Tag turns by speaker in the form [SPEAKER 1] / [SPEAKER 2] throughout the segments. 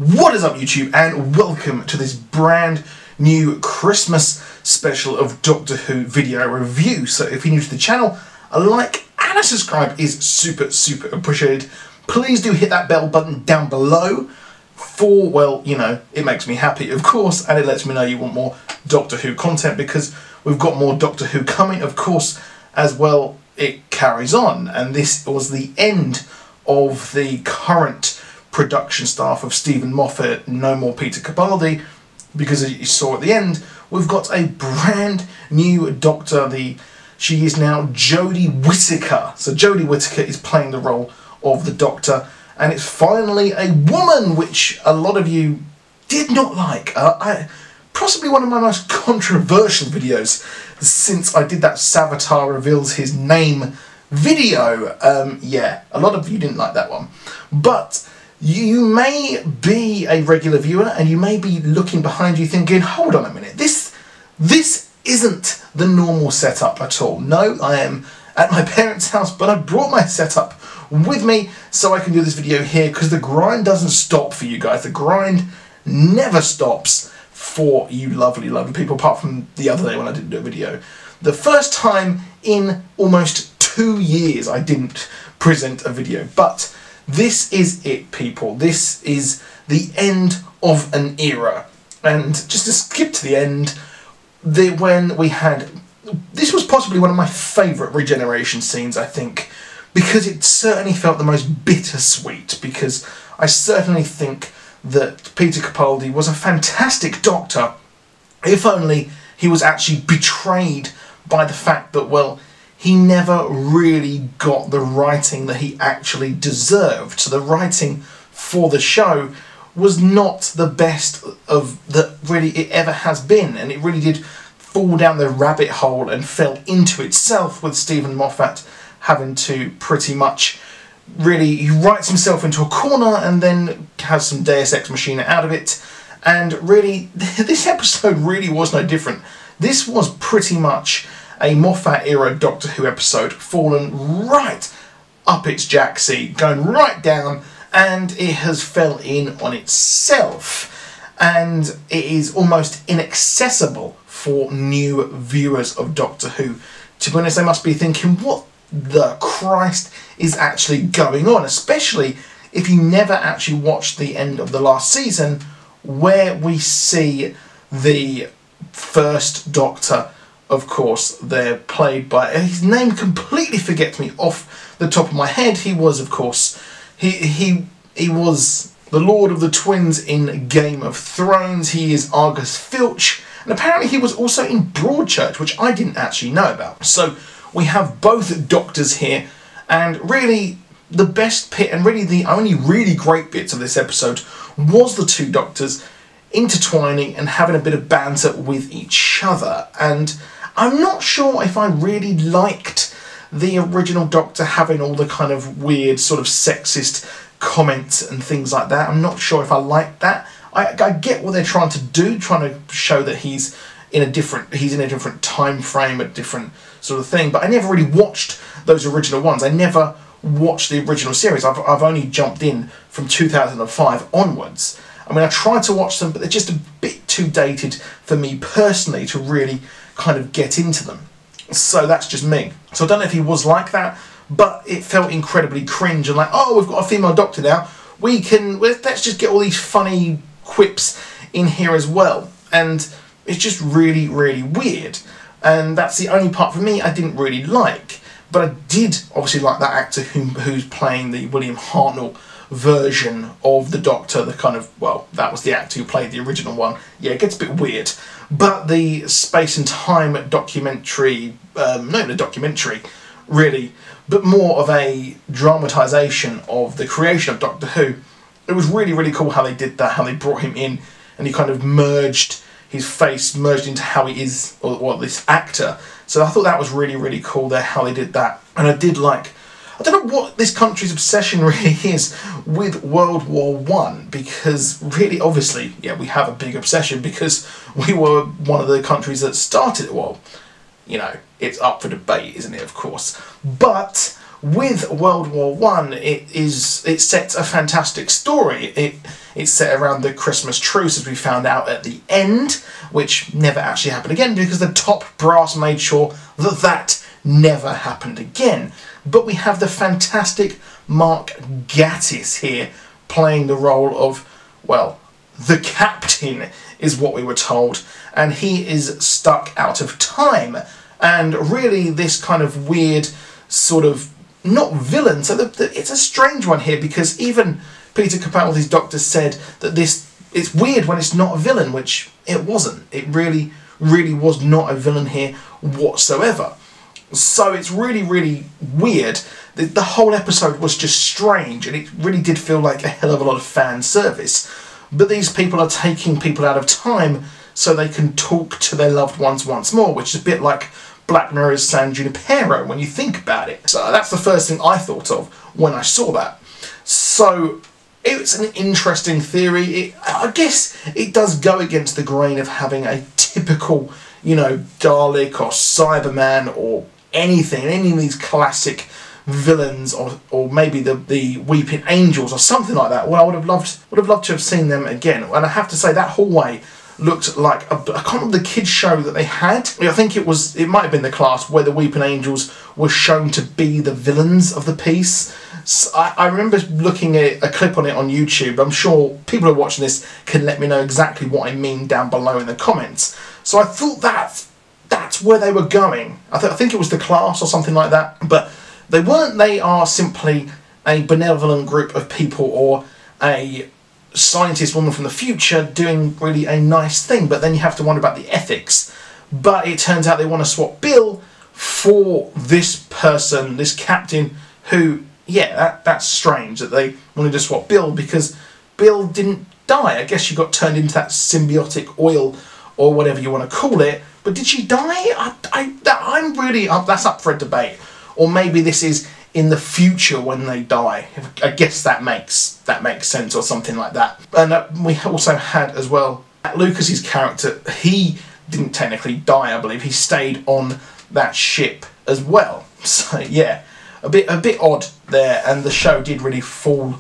[SPEAKER 1] What is up, YouTube, and welcome to this brand new Christmas special of Doctor Who video review. So if you're new to the channel, a like and a subscribe is super appreciated. Please do hit that bell button down below for, well, you know, it makes me happy, of course, and it lets me know you want more Doctor Who content, because we've got more Doctor Who coming, of course, as well. It carries on, and this was the end of the current production staff of Stephen Moffat, no more Peter Capaldi, because as you saw at the end, we've got a brand new Doctor. She is now Jodie Whittaker. So Jodie Whittaker is playing the role of the Doctor, and it's finally a woman, which a lot of you did not like. Possibly one of my most controversial videos since I did that Savitar reveals his name video. Yeah, a lot of you didn't like that one, but you may be a regular viewer and you may be looking behind you thinking, hold on a minute, this isn't the normal setup at all. No, I am at my parents' house, but I brought my setup with me so I can do this video here, because the grind doesn't stop for you guys. The grind never stops for you lovely people, apart from the other day when I didn't do a video. The first time in almost 2 years I didn't present a video, but this is it, people. This is the end of an era. And just to skip to the end, when we had... This was possibly one of my favourite Regeneration scenes, I think, because it certainly felt the most bittersweet, because I certainly think that Peter Capaldi was a fantastic Doctor, if only he was actually betrayed by the fact that, well, he never really got the writing that he actually deserved. So the writing for the show was not the best of that really it ever has been, and it really did fall down the rabbit hole and fell into itself, with Stephen Moffat having to pretty much really, he writes himself into a corner and then has some Deus Ex Machina out of it. And really, this episode really was no different. This was pretty much a Moffat era Doctor Who episode, fallen right up its jacksie, going right down, and it has fell in on itself, and it is almost inaccessible for new viewers of Doctor Who. To be honest, they must be thinking, what the Christ is actually going on, especially if you never actually watched the end of the last season, where we see the first Doctor. Of course, they're played by... His name completely forgets me off the top of my head. He was, of course... He was the Lord of the Twins in Game of Thrones. He is Argus Filch. And apparently he was also in Broadchurch, which I didn't actually know about. So we have both Doctors here. And really, the best bit, and really the only really great bits of this episode, was the two Doctors intertwining and having a bit of banter with each other. And I'm not sure if I really liked the original Doctor having all the kind of weird sort of sexist comments and things like that. I'm not sure if I liked that. I get what they're trying to do, trying to show that he's in a different time frame, a different sort of thing. But I never really watched those original ones. I never watched the original series. I've only jumped in from 2005 onwards. I mean, I tried to watch them, but they're just a bit too dated for me personally to really kind of get into them. So that's just me. So I don't know if he was like that, but it felt incredibly cringe and like, oh, we've got a female Doctor now. Let's just get all these funny quips in here as well. And it's just really weird. And that's the only part for me I didn't really like. But I did obviously like that actor who's playing the William Hartnell version of the Doctor, the kind of, well, that was the actor who played the original one. Yeah, it gets a bit weird. But the space and time documentary, not even a documentary, really, but more of a dramatisation of the creation of Doctor Who. It was really cool how they did that, how they brought him in and he kind of merged, his face merged into how he is, or this actor. So I thought that was really cool there, how they did that. And I did like, I don't know what this country's obsession really is with World War I, because really, obviously, yeah, we have a big obsession because we were one of the countries that started it. Well, you know, it's up for debate, isn't it, of course. But with World War I, it sets a fantastic story. It's set around the Christmas truce, as we found out at the end, which never actually happened again because the top brass made sure that that never happened again. But we have the fantastic Mark Gatiss here playing the role of, well, the captain is what we were told, and he is stuck out of time. And really this kind of weird sort of, not villain, so it's a strange one here, because even Peter Capaldi's doctor said that it's weird when it's not a villain, which it wasn't. It really was not a villain here whatsoever. So it's really weird. The whole episode was just strange, and it really did feel like a hell of a lot of fan service. But these people are taking people out of time so they can talk to their loved ones once more, which is a bit like Black Mirror's San Junipero when you think about it. So that's the first thing I thought of when I saw that. So it's an interesting theory. I guess it does go against the grain of having a typical, you know, Dalek or Cyberman or anything, any of these classic villains, or maybe the Weeping Angels or something like that. Well, I would have loved to have seen them again. And I have to say that hallway looked like I can't remember the kids show that they had. I think it might have been the class where the Weeping Angels were shown to be the villains of the piece. So I remember looking at a clip on it on YouTube. I'm sure people who are watching this can let me know exactly what I mean down below in the comments. So I thought that's where they were going. I think it was the class or something like that, but they weren't. They are simply a benevolent group of people, or a scientist woman from the future doing really a nice thing. But then you have to wonder about the ethics. But it turns out they want to swap Bill for this person, this captain, who, yeah, that's strange that they wanted to swap Bill, because Bill didn't die. I guess she got turned into that symbiotic oil or whatever you want to call it. But did she die? I'm really that's up for a debate. Or maybe this is in the future when they die. I guess that makes sense, or something like that. And we also had as well Lucas's character. He didn't technically die, I believe. He stayed on that ship as well. So yeah, a bit odd there. And the show did really fall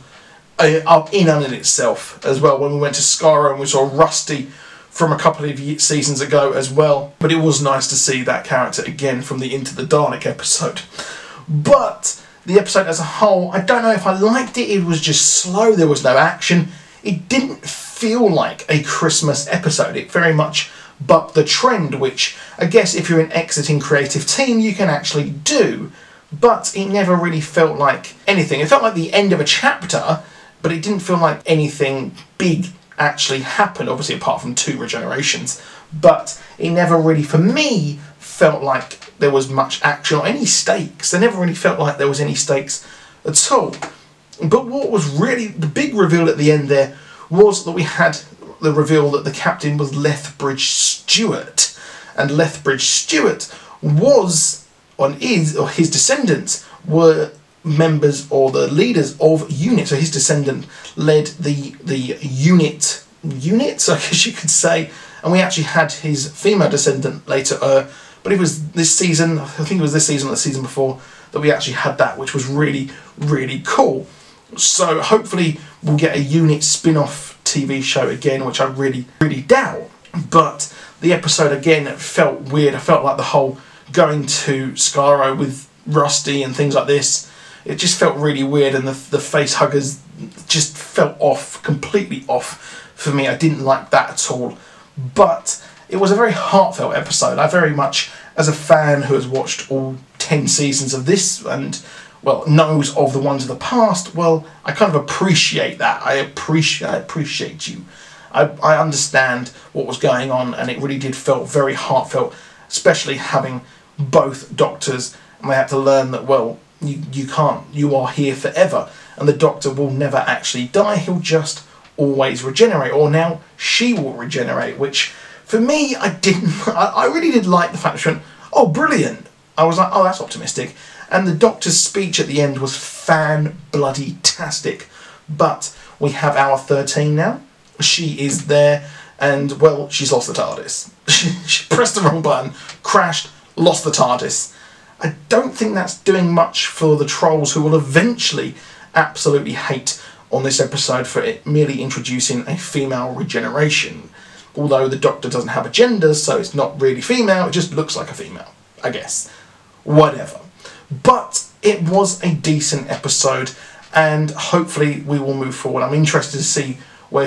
[SPEAKER 1] up in on itself as well when we went to Skaro and we saw Rusty from a couple of seasons ago as well. But it was nice to see that character again from the Into the Dalek episode. But the episode as a whole, I don't know if I liked it. It was just slow. There was no action. It didn't feel like a Christmas episode. It very much bucked the trend, which I guess if you're an exiting creative team, you can actually do. But it never really felt like anything. It felt like the end of a chapter, but it didn't feel like anything big actually happened, obviously apart from 2 regenerations. But it never really, for me, felt like there was much action or any stakes. There never really felt like there was any stakes at all. But what was really the big reveal at the end there was that we had the reveal that the captain was Lethbridge Stewart. And Lethbridge Stewart was, or his descendants were members or the leaders of UNIT. So his descendant led the units, I guess you could say. And we actually had his female descendant later, but it was this season, I think it was this season or the season before, that we actually had that, which was really cool. So hopefully we'll get a UNIT spin-off TV show again, which I really doubt. But the episode again felt weird. I felt like the whole going to Skaro with Rusty and things like this, it just felt really weird, and the face huggers just felt off, completely off for me. I didn't like that at all. But it was a very heartfelt episode. I very much, as a fan who has watched all 10 seasons of this and, well, knows of the ones of the past, well, I kind of appreciate that. I appreciate you. I understand what was going on, and it really did feel very heartfelt, especially having both doctors, and they had to learn that, well, you are here forever, and the Doctor will never actually die. He'll just always regenerate, or now she will regenerate, which for me, I really did like the fact that she went, oh, brilliant. I was like, oh, that's optimistic. And the Doctor's speech at the end was fan-bloody-tastic. But we have our 13 now. She is there, and, well, she's lost the TARDIS. She pressed the wrong button, crashed, lost the TARDIS. I don't think that's doing much for the trolls, who will eventually absolutely hate on this episode for it merely introducing a female regeneration. Although the Doctor doesn't have a gender, so it's not really female, it just looks like a female, I guess. Whatever. But it was a decent episode, and hopefully we will move forward. I'm interested to see where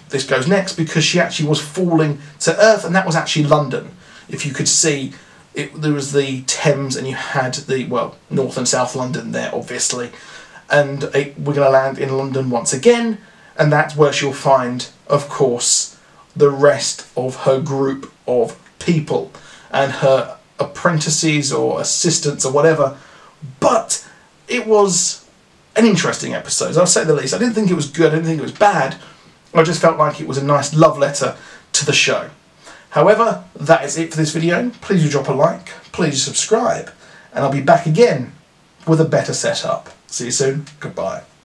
[SPEAKER 1] this goes next, because she actually was falling to Earth, and that was actually London. If you could see, there was the Thames, and you had the, well, North and South London there, obviously. And we're going to land in London once again, and that's where she'll find, of course, the rest of her group of people and her apprentices or assistants or whatever. But it was an interesting episode, I'll say the least. I didn't think it was good, I didn't think it was bad. I just felt like it was a nice love letter to the show. However, that is it for this video. Please do drop a like, please subscribe, and I'll be back again with a better setup. See you soon, goodbye.